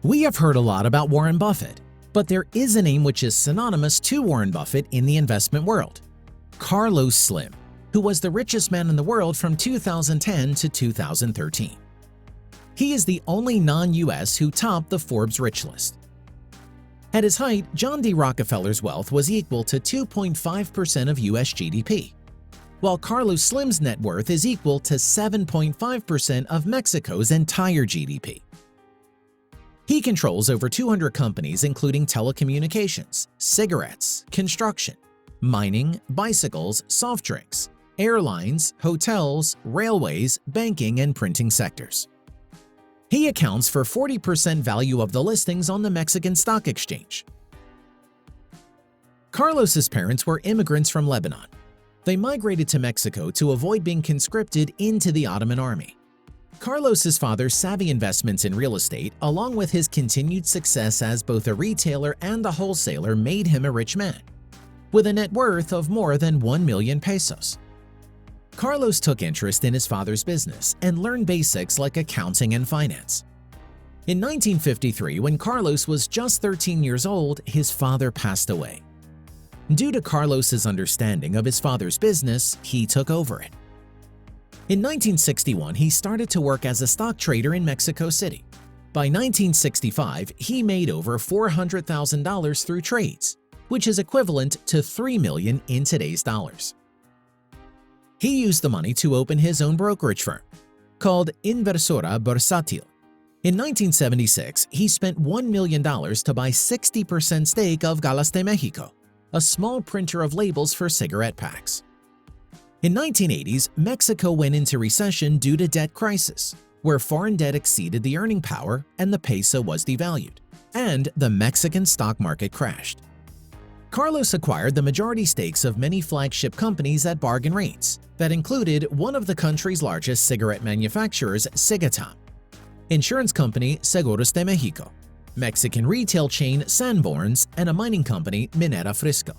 We have heard a lot about Warren Buffett, but there is a name which is synonymous to Warren Buffett in the investment world: Carlos Slim, who was the richest man in the world from 2010 to 2013. He is the only non-US who topped the Forbes Rich List. At his height, John D. Rockefeller's wealth was equal to 2.5% of US GDP, while Carlos Slim's net worth is equal to 7.5% of Mexico's entire GDP. He controls over 200 companies including telecommunications, cigarettes, construction, mining, bicycles, soft drinks, airlines, hotels, railways, banking, and printing sectors. He accounts for 40% value of the listings on the Mexican Stock Exchange. Carlos's parents were immigrants from Lebanon. They migrated to Mexico to avoid being conscripted into the Ottoman Army. Carlos's father's savvy investments in real estate, along with his continued success as both a retailer and a wholesaler, made him a rich man, with a net worth of more than 1 million pesos. Carlos took interest in his father's business and learned basics like accounting and finance. In 1953, when Carlos was just 13 years old, his father passed away. Due to Carlos's understanding of his father's business, he took over it. In 1961, he started to work as a stock trader in Mexico City. By 1965, he made over $400,000 through trades, which is equivalent to $3 million in today's dollars. He used the money to open his own brokerage firm, called Inversora Bursátil. In 1976, he spent $1 million to buy 60% stake of Galas de Mexico, a small printer of labels for cigarette packs. In 1980s, Mexico went into recession due to debt crisis, where foreign debt exceeded the earning power and the peso was devalued, and the Mexican stock market crashed. Carlos acquired the majority stakes of many flagship companies at bargain rates that included one of the country's largest cigarette manufacturers, Cigatam, insurance company Seguros de Mexico, Mexican retail chain Sanborns, and a mining company, Minera Frisco.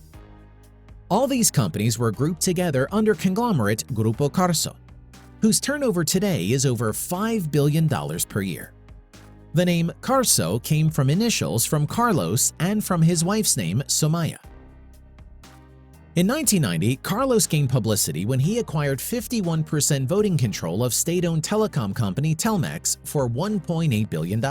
All these companies were grouped together under conglomerate Grupo Carso, whose turnover today is over $5 billion per year. The name Carso came from initials from Carlos and from his wife's name, Somaya. In 1990, Carlos gained publicity when he acquired 51% voting control of state-owned telecom company Telmex for $1.8 billion.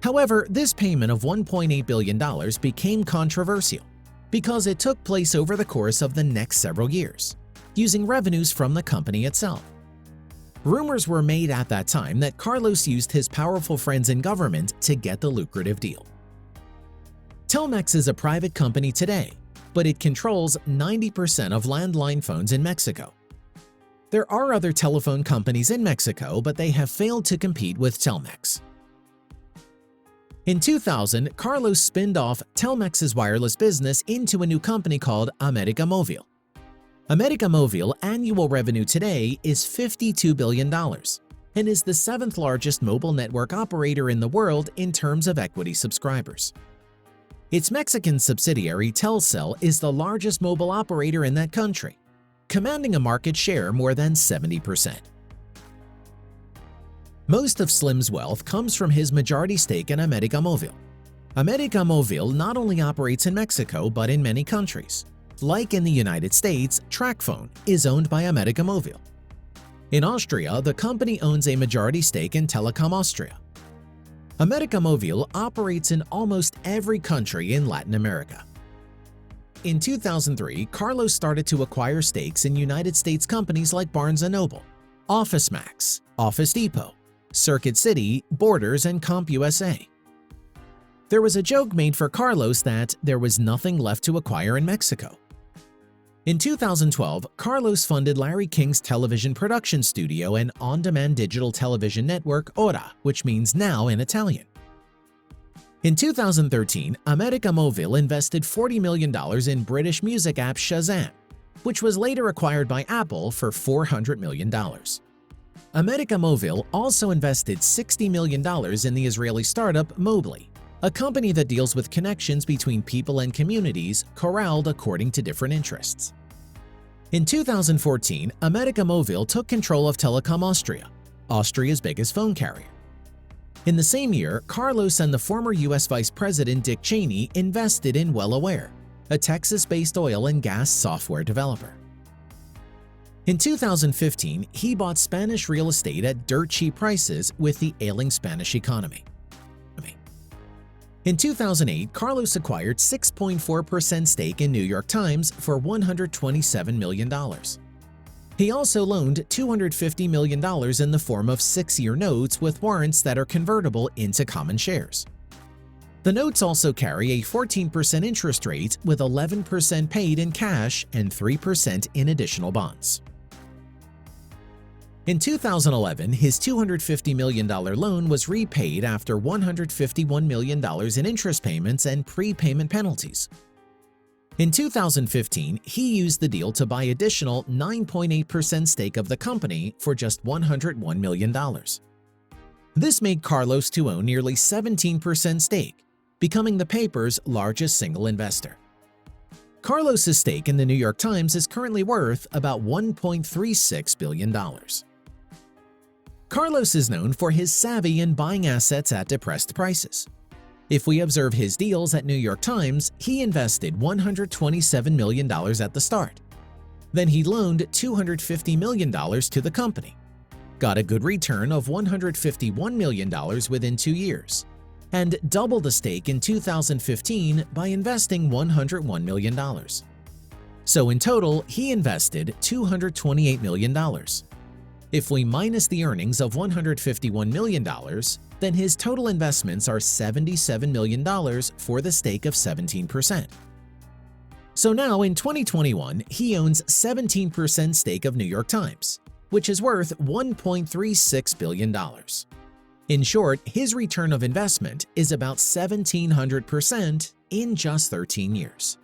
However, this payment of $1.8 billion became controversial because it took place over the course of the next several years, using revenues from the company itself. Rumors were made at that time that Carlos used his powerful friends in government to get the lucrative deal. Telmex is a private company today, but it controls 90% of landline phones in Mexico. There are other telephone companies in Mexico, but they have failed to compete with Telmex. In 2000, Carlos spinned off Telmex's wireless business into a new company called América Móvil. América Móvil annual revenue today is $52 billion and is the 7th largest mobile network operator in the world in terms of equity subscribers. Its Mexican subsidiary Telcel is the largest mobile operator in that country, commanding a market share more than 70%. Most of Slim's wealth comes from his majority stake in América Móvil. América Móvil not only operates in Mexico but in many countries. Like in the United States, TracFone is owned by América Móvil. In Austria, the company owns a majority stake in Telekom Austria. América Móvil operates in almost every country in Latin America. In 2003, Carlos started to acquire stakes in United States companies like Barnes & Noble, OfficeMax, Office Depot, Circuit City, Borders, and CompUSA. There was a joke made for Carlos that there was nothing left to acquire in Mexico. In 2012, Carlos funded Larry King's television production studio and on-demand digital television network Ora, which means now in Italian. In 2013, América Móvil invested $40 million in British music app Shazam, which was later acquired by Apple for $400 million. América Móvil also invested $60 million in the Israeli startup Mobly, a company that deals with connections between people and communities corralled according to different interests. In 2014, América Móvil took control of Telekom Austria, Austria's biggest phone carrier. In the same year, Carlos and the former U.S. Vice President Dick Cheney invested in Wellaware, a Texas-based oil and gas software developer. In 2015, he bought Spanish real estate at dirt cheap prices with the ailing Spanish economy. In 2008, Carlos acquired 6.4% stake in New York Times for $127 million. He also loaned $250 million in the form of 6-year notes with warrants that are convertible into common shares. The notes also carry a 14% interest rate with 11% paid in cash and 3% in additional bonds. In 2011, his $250 million loan was repaid after $151 million in interest payments and prepayment penalties. In 2015, he used the deal to buy additional 9.8% stake of the company for just $101 million. This made Carlos to own nearly 17% stake, becoming the paper's largest single investor. Carlos's stake in the New York Times is currently worth about $1.36 billion. Carlos is known for his savvy in buying assets at depressed prices. If we observe his deals at New York Times, he invested $127 million at the start. Then he loaned $250 million to the company, got a good return of $151 million within 2 years, and doubled the stake in 2015 by investing $101 million. So in total, he invested $228 million. If we minus the earnings of $151 million, then his total investments are $77 million for the stake of 17%. So now in 2021, he owns 17% stake of New York Times, which is worth $1.36 billion. In short, his return of investment is about 1,700% in just 13 years.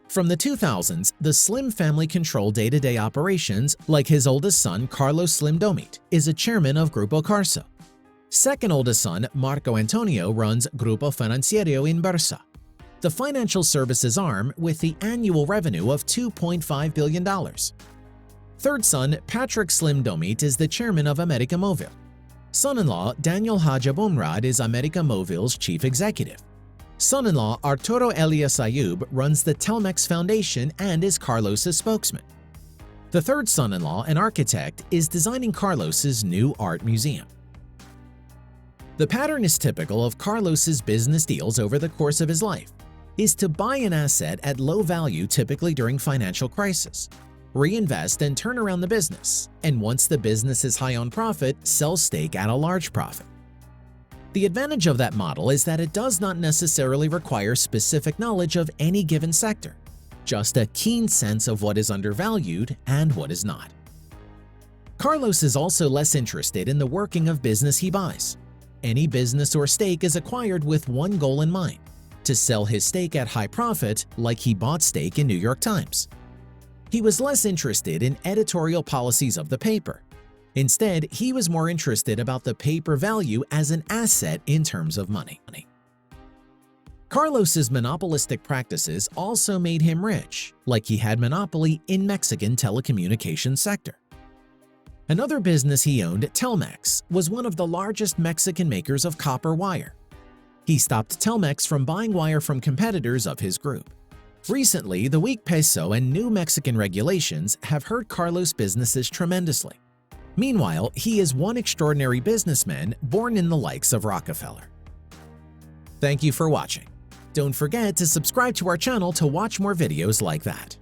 From the 2000s, the Slim family control day-to-day operations, like his oldest son, Carlos Slim Domit, is a chairman of Grupo Carso. Second oldest son, Marco Antonio, runs Grupo Financiero in Bursa, the financial services arm with the annual revenue of $2.5 billion. Third son, Patrick Slim Domit, is the chairman of America Móvil. Son-in-law, Daniel Haja Bumrad, is America Móvil's chief executive. Son-in-law Arturo Elias Ayub runs the Telmex Foundation and is Carlos's spokesman. The third son-in-law, an architect, is designing Carlos's new art museum. The pattern is typical of Carlos's business deals over the course of his life, is to buy an asset at low value typically during financial crisis, reinvest and turn around the business, and once the business is high on profit, sell stake at a large profit. The advantage of that model is that it does not necessarily require specific knowledge of any given sector, just a keen sense of what is undervalued and what is not. Carlos is also less interested in the working of business he buys. Any business or stake is acquired with one goal in mind: to sell his stake at high profit, like he bought stake in New York Times. He was less interested in editorial policies of the paper. Instead, he was more interested about the paper value as an asset in terms of money. Carlos's monopolistic practices also made him rich, like he had monopoly in Mexican telecommunications sector. Another business he owned, Telmex, was one of the largest Mexican makers of copper wire. He stopped Telmex from buying wire from competitors of his group. Recently, the weak peso and new Mexican regulations have hurt Carlos' businesses tremendously. Meanwhile, he is one extraordinary businessman born in the likes of Rockefeller. Thank you for watching. Don't forget to subscribe to our channel to watch more videos like that.